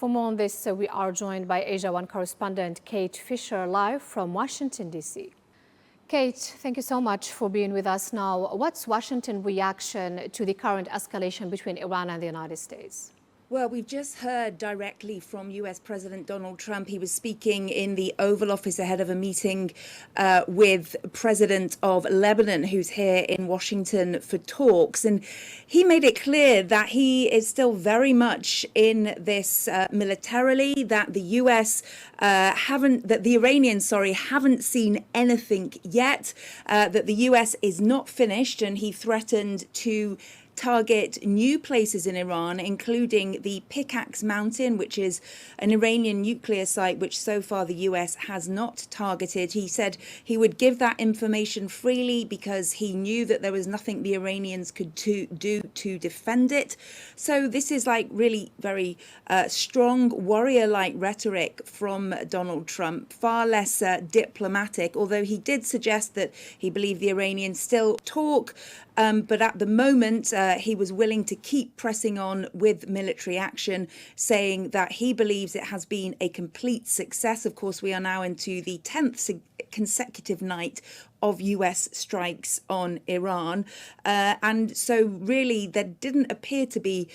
For more on this, we are joined by Asia One correspondent Kate Fisher, live from Washington, D.C. Kate, thank you so much for being with us now. What's Washington's reaction to the current escalation between Iran and the United States? Well, we've just heard directly from US President Donald Trump. He was speaking in the Oval Office ahead of a meeting with President of Lebanon, who's here in Washington for talks. And he made it clear that he is still very much in this militarily, that the US that the Iranians, haven't seen anything yet, that the US is not finished, and he threatened to target new places in Iran, including the Pickaxe Mountain, which is an Iranian nuclear site, which so far the US has not targeted. He said he would give that information freely because he knew that there was nothing the Iranians could do to defend it. So this is like really very strong warrior-like rhetoric from Donald Trump, far less diplomatic, although he did suggest that he believed the Iranians still talk. But at the moment, he was willing to keep pressing on with military action, saying that he believes it has been a complete success. Of course, we are now into the 10th consecutive night of US strikes on Iran. And so really, there didn't appear to be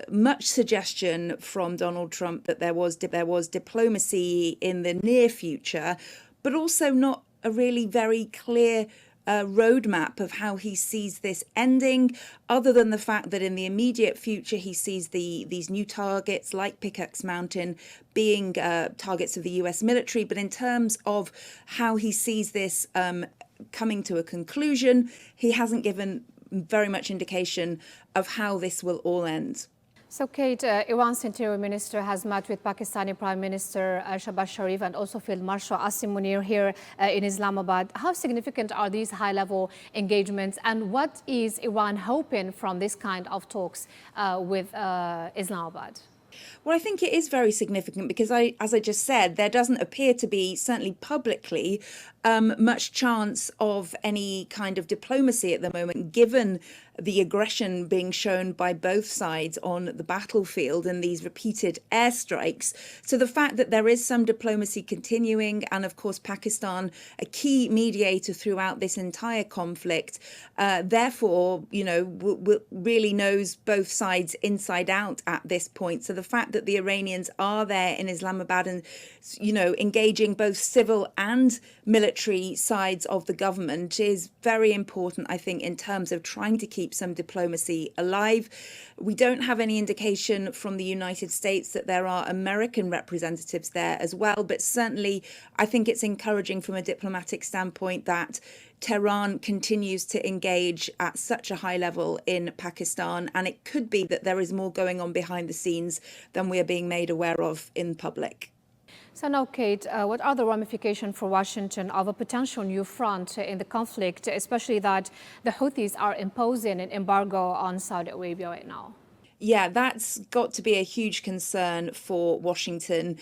much suggestion from Donald Trump that there was diplomacy in the near future, but also not a really very clear roadmap of how he sees this ending, other than the fact that in the immediate future he sees these new targets like Pickaxe Mountain being targets of the US military. But in terms of how he sees this coming to a conclusion, he hasn't given very much indication of how this will all end. So, Kate, Iran's Interior Minister has met with Pakistani Prime Minister Shahbaz Sharif and also Field Marshal Asim Munir here in Islamabad. How significant are these high-level engagements, and what is Iran hoping from this kind of talks with Islamabad? Well, I think it is very significant because, as I just said, there doesn't appear to be, certainly publicly, much chance of any kind of diplomacy at the moment, given the aggression being shown by both sides on the battlefield and these repeated airstrikes. So the fact that there is some diplomacy continuing, and of course Pakistan, a key mediator throughout this entire conflict, therefore, really knows both sides inside out at this point. So the fact that the Iranians are there in Islamabad and, engaging both civil and military sides of the government is very important, I think, in terms of trying to keep some diplomacy alive. We don't have any indication from the United States that there are American representatives there as well, but certainly I think it's encouraging from a diplomatic standpoint that Tehran continues to engage at such a high level in Pakistan, and it could be that there is more going on behind the scenes than we are being made aware of in public. So now, Kate, what are the ramifications for Washington of a potential new front in the conflict, especially that the Houthis are imposing an embargo on Saudi Arabia right now? Yeah, that's got to be a huge concern for Washington,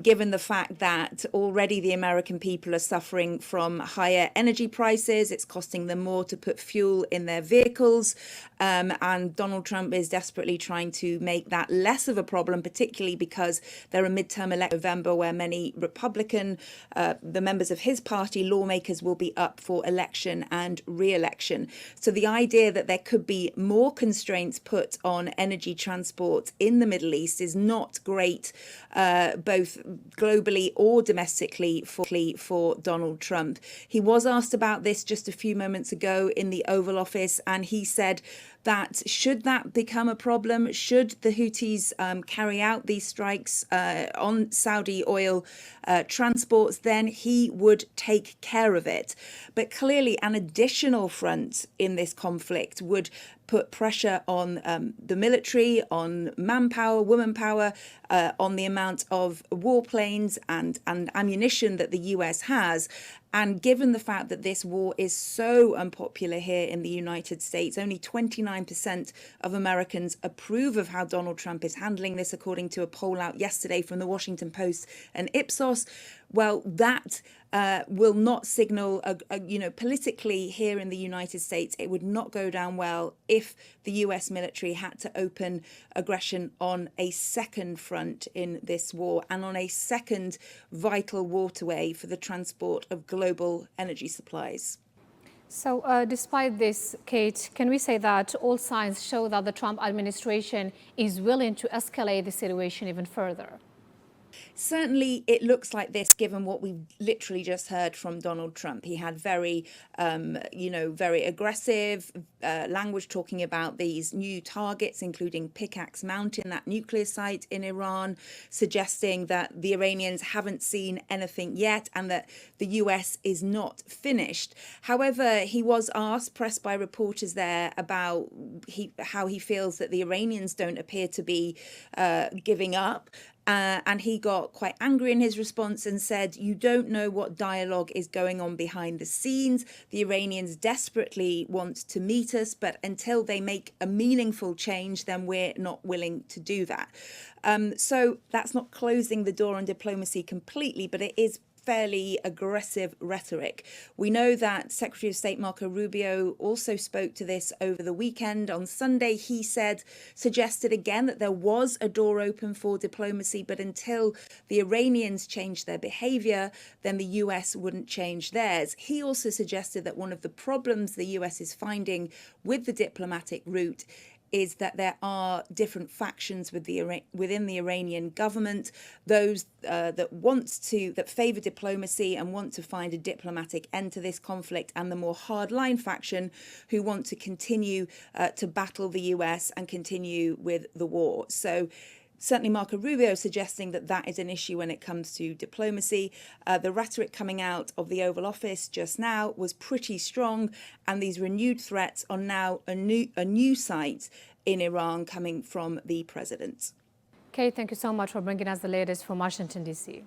given the fact that already the American people are suffering from higher energy prices. It's costing them more to put fuel in their vehicles. And Donald Trump is desperately trying to make that less of a problem, particularly because there are midterm elections in November where many Republican, the members of his party, lawmakers will be up for election and re-election. So the idea that there could be more constraints put on energy transport in the Middle East is not great, both globally or domestically for Donald Trump. He was asked about this just a few moments ago in the Oval Office, and he said that should that become a problem, should the Houthis carry out these strikes on Saudi oil transports, then he would take care of it. But clearly an additional front in this conflict would put pressure on the military, on manpower, womanpower, on the amount of warplanes and ammunition that the US has. And given the fact that this war is so unpopular here in the United States, only 29% of Americans approve of how Donald Trump is handling this, according to a poll out yesterday from the Washington Post and Ipsos. well, that will not signal, politically here in the United States, it would not go down well if the US military had to open aggression on a second front in this war and on a second vital waterway for the transport of global energy supplies. So despite this, Kate, can we say that all signs show that the Trump administration is willing to escalate the situation even further? Certainly, it looks like this, given what we've literally just heard from Donald Trump. He had very aggressive language talking about these new targets, including Pickaxe Mountain, that nuclear site in Iran, suggesting that the Iranians haven't seen anything yet and that the US is not finished. However, he was pressed by reporters there about how he feels that the Iranians don't appear to be giving up. And he got quite angry in his response and said, you don't know what dialogue is going on behind the scenes. The Iranians desperately want to meet us, but until they make a meaningful change, then we're not willing to do that. So that's not closing the door on diplomacy completely, but it is fairly aggressive rhetoric. We know that Secretary of State Marco Rubio also spoke to this over the weekend. On Sunday, he suggested again that there was a door open for diplomacy, but until the Iranians changed their behavior, then the US wouldn't change theirs. He also suggested that one of the problems the US is finding with the diplomatic route is that there are different factions within the Iranian government, those that favour diplomacy and want to find a diplomatic end to this conflict, and the more hardline faction who want to continue to battle the US and continue with the war. So certainly Marco Rubio suggesting that that is an issue when it comes to diplomacy. The rhetoric coming out of the Oval Office just now was pretty strong, and these renewed threats are now a new sight in Iran coming from the president. Kate, thank you so much for bringing us the latest from Washington, D.C.